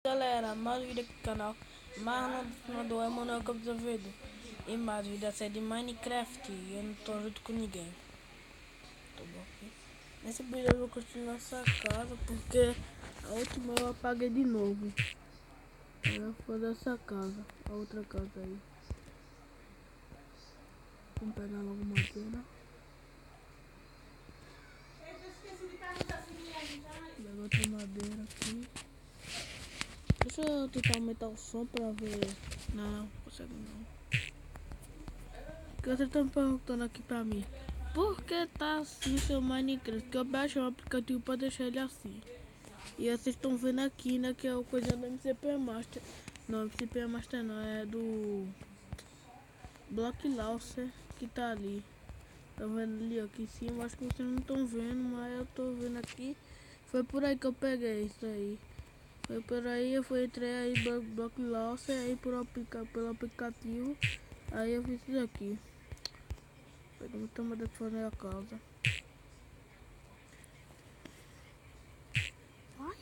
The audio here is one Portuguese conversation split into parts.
Galera, mais vídeo aqui no canal. Marlon mandou Emanuel Campos Azevedo. E mais vídeo é de Minecraft. E eu não tô junto com ninguém. Tá bom aqui. Nesse vídeo eu vou construir essa casa porque a última eu apaguei de novo. Eu vou fazer essa casa, a outra casa aí. Vamos pegar logo madeira. Pegar outra madeira aqui. Deixa eu tentar aumentar o som pra ver. Não consegue não. Que você tá me perguntando aqui pra mim, por que tá assim seu Minecraft? Que eu baixei um aplicativo pra deixar ele assim. E vocês estão vendo aqui, né, que é o coisa do MCP Master. Não, MCP Master não, é do Block Launcher que tá ali. Tá vendo ali aqui em cima? Acho que vocês não estão vendo, mas eu tô vendo aqui. Foi por aí que eu peguei isso aí. Foi por aí, eu fui entrei aí Block Launcher aí pelo aplicativo. Aí eu fiz isso aqui. Peguei o tamanho de fazer a casa. Vai,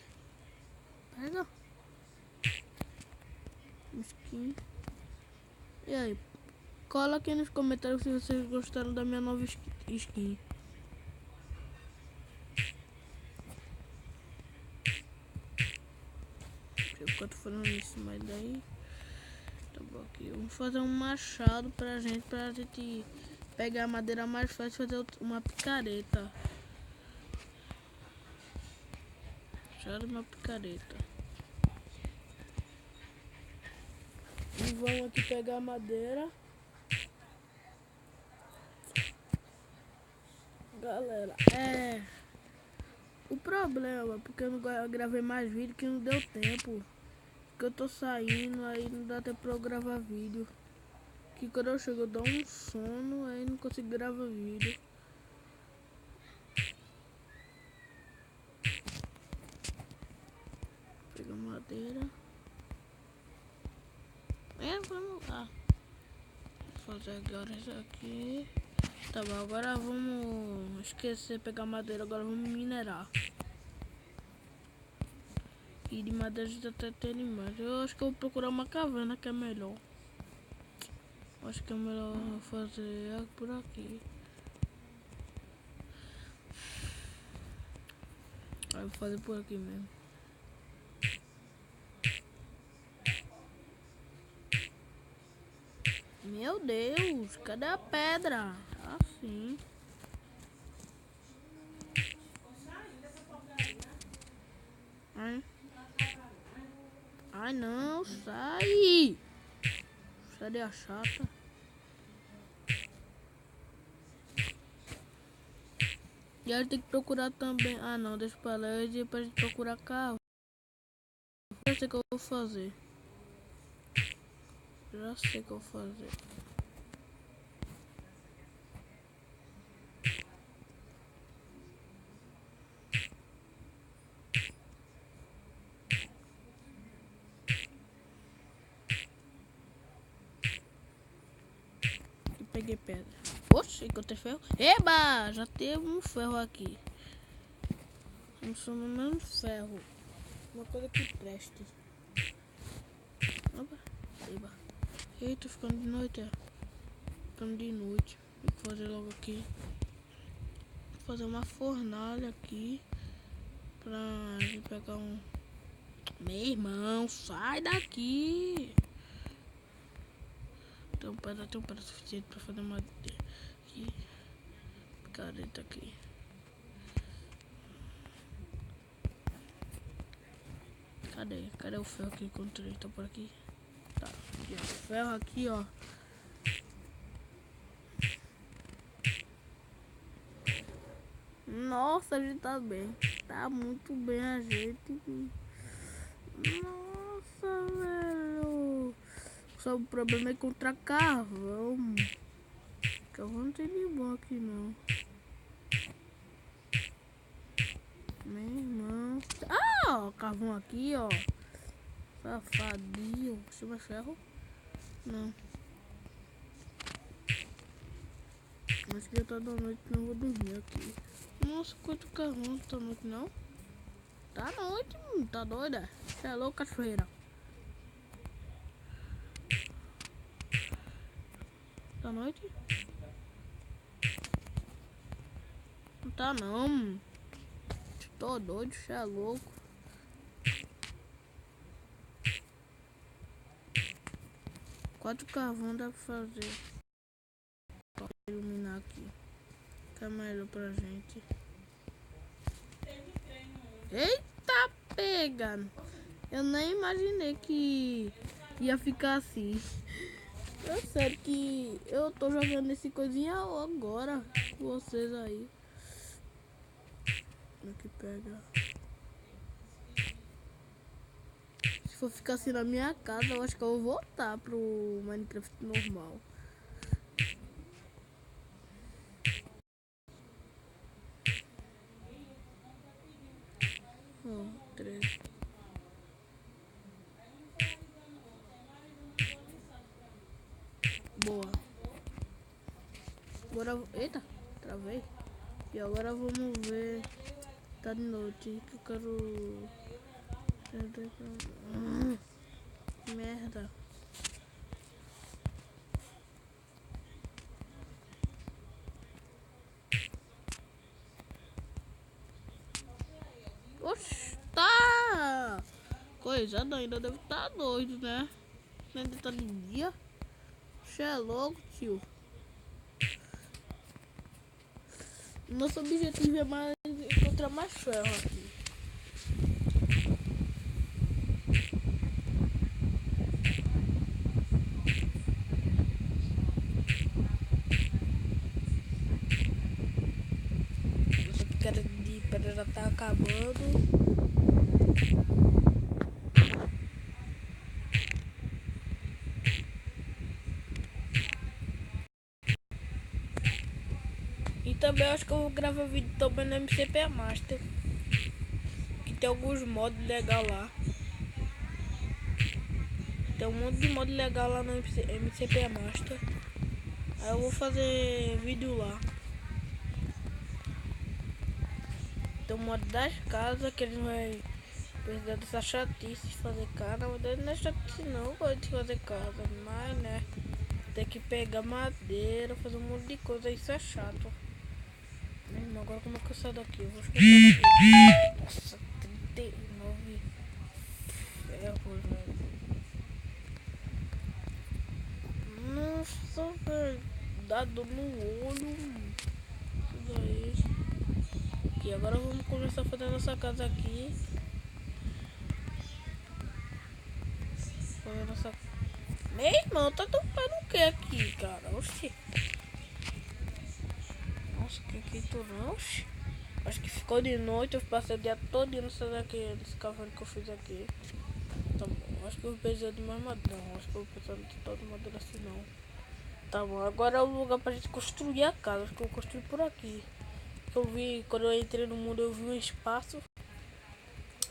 pega. Skin. E aí? Cola aqui nos comentários se vocês gostaram da minha nova skin. Eu tô falando isso, mas daí... Tá bom aqui. Vamos fazer um machado pra gente pegar a madeira mais fácil e fazer uma picareta. Machado e uma picareta. E vamos aqui pegar a madeira. Galera, o problema, porque eu não gravei mais vídeo, que não deu tempo. Que eu tô saindo, aí não dá tempo pra eu gravar vídeo. Que quando eu chego eu dou um sono, aí não consigo gravar vídeo. Pegar madeira. Vamos lá. Vou fazer agora isso aqui. Tá bom, agora vamos esquecer de pegar madeira, agora vamos minerar. E de madeira já tá tendo mais. Eu acho que eu vou procurar uma caverna que é melhor. Acho que é melhor fazer por aqui. Aí eu vou fazer por aqui mesmo. Meu Deus, cadê a pedra? Assim. Ai não, sai! Sai a chata. E a gente tem que procurar também. Ah não, deixa pra lá. Eu ia pra gente procurar carro. Já sei o que eu vou fazer. Já sei o que eu vou fazer. E peguei pedra. Oxe, encontrei ferro. Eba! Já teve um ferro aqui. Não sou no mesmo ferro. Uma coisa que preste. Oba. Eba. Eita, ficando de noite, é. Ficando de noite. Vou fazer logo aqui. Vou fazer uma fornalha aqui. Pra gente pegar um... Meu irmão, sai daqui! Tem um pedaço suficiente pra fazer uma... Aqui. Picareta aqui. Cadê o ferro que eu encontrei? Tá por aqui? Tá. Aqui, ó. Ferro aqui, ó. Nossa, a gente tá bem. Tá muito bem a gente. Nossa, velho. Só o problema é encontrar carvão. Carvão não tem de bom aqui, não. Meu irmão. Ah, ó, carvão aqui, ó. Safadinho. Chama ferro? Não. Acho que já tá da noite, não vou dormir aqui. Nossa, quanto carvão tá noite, não? Tá noite, tá doida? Você é louco, cachoeira? Tá noite? Não tá não. Tô doido, você é louco. Quatro carvão dá pra fazer. Pra iluminar aqui. Fica melhor pra gente. Eita, pega! Eu nem imaginei que ia ficar assim. Eu sei que eu tô jogando esse coisinha agora com vocês aí. Como é que pega? Se for ficar assim na minha casa, eu acho que eu vou voltar pro Minecraft normal. Ó, 3. Boa. Agora, eita, travei. E agora vamos ver. Tá de noite que eu quero. Merda. Oxi, tá. Coisado ainda deve estar doido, né? Ainda tá de dia. Você é louco, tio. Nosso objetivo é mais encontrar mais ferro aqui. Essa picara de pedra já tá acabando. E também acho que eu vou gravar vídeo também no MCP Master. Que tem alguns mods legais lá. Tem um monte de mod legal lá no MCP Master. Aí eu vou fazer vídeo lá. Tem o mod das casas que eles vai precisar dessa chatice de fazer casa. Na verdade não é chatice não, eu gosto de fazer casa. Mas né, tem que pegar madeira, fazer um monte de coisa, isso é chato. Meu irmão, agora como é que eu saio daqui? Eu vou esquecer daqui. Nossa, 39 ferros, velho. Nossa, velho. Dá dor no olho. Isso daí. E agora vamos começar a fazer nossa casa aqui. Fazer nossa... Meu irmão, tá tocando o que aqui, cara? Oxi. Nossa, que turno. Oxi. Acho que ficou de noite, eu passei o dia todo nessa daqui, nesse cavalo que eu fiz aqui. Tá bom, acho que eu precisei de mais madeira. Acho que eu vou precisar de toda madeira assim não. Tá bom, agora é o lugar pra gente construir a casa. Acho que eu vou construir por aqui. Eu vi, quando eu entrei no mundo, eu vi um espaço.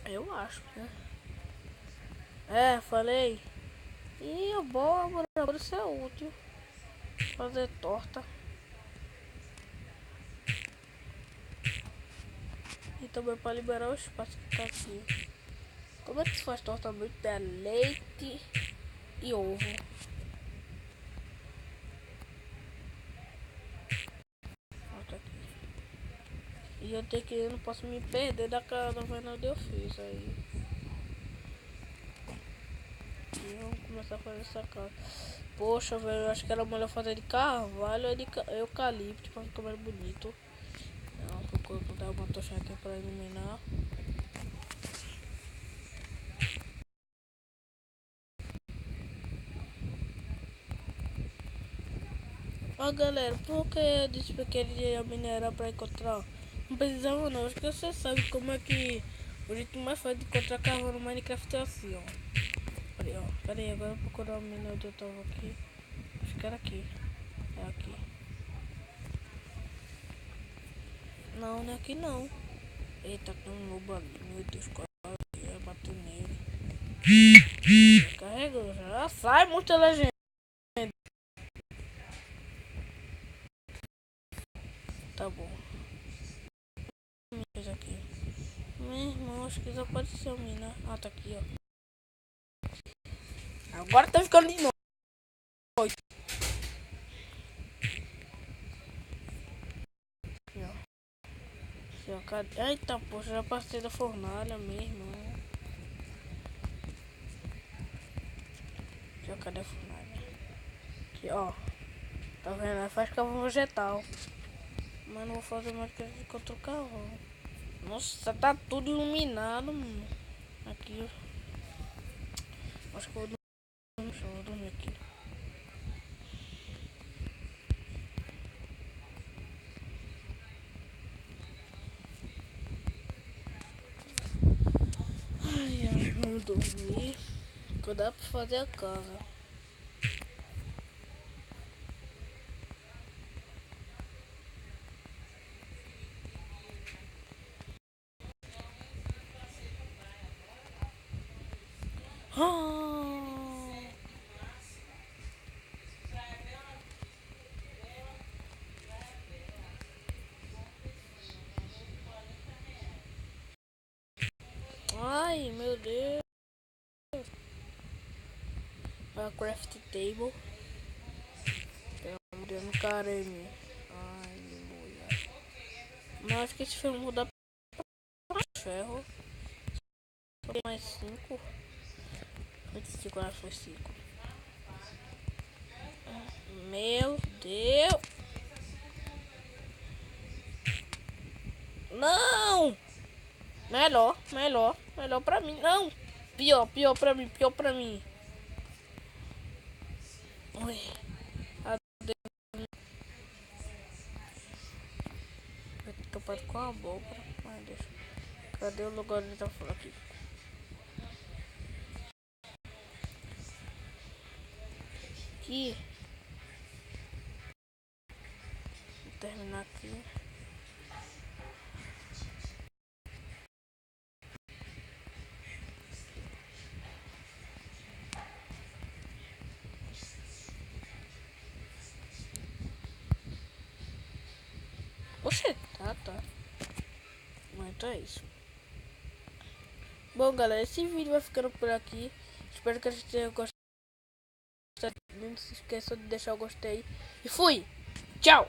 Eu acho, né? É, falei. E boa, agora isso é útil. Fazer torta. E também para liberar o espaço que tá aqui. Como é que se faz torta muito? É leite e ovo. Torta aqui. E eu tenho que, eu não posso me perder da casa onde eu fiz aí. E vamos começar a fazer essa casa. Poxa, velho, eu acho que era melhor fazer de carvalho ou de eucalipto pra ficar mais bonito. Não, vou dar uma tocha aqui pra iluminar. Ó galera, por que eu disse que ele ia minerar pra encontrar? Não precisava não, acho que você sabe como é que o jeito mais fácil de encontrar carvão no Minecraft é assim, ó. Peraí, agora eu vou procurar o mina onde eu tava aqui. Acho que era aqui. É aqui. Não, não é aqui não. Eita, tem um lobo ali, meu Deus, quase ia bater nele. Carregou, já sai muita legenda. Tá bom. Aqui. Meu irmão, Acho que desapareceu, mina. Ah, tá aqui, ó. Agora tá ficando de noite. Aqui, ó. Aqui, ó. Cadê? Eita, poxa, já passei da fornalha mesmo. Aqui, ó, cadê a fornalha? Aqui, ó. Tá vendo? Faz carvão vegetal. Mas não vou fazer mais que outro carvão. Nossa, tá tudo iluminado, mano. Aqui, ó. Acho que eu vou dormir. Deixa eu dormir aqui. Ai, ai, vamos dormir. Que dá pra fazer a casa. Ai, meu Deus. A craft table. Pelo Deus, no caralho. Ai, meu Deus. Mas acho que esse filme mudar pra ferro. Mais 5. 25, acho que foi 5. Meu Deus. Não. Melhor pra mim. Não. Pior pra mim. Ui. Eu tô tapado com a abóbora. Mas deixa. Cadê o lugar onde tá falando aqui? Aqui. Vou terminar aqui. Oxê, tá. Mas então é isso. Bom, galera, esse vídeo vai ficando por aqui. Espero que vocês tenham gostado. Não se esqueçam de deixar o gostei. E fui! Tchau!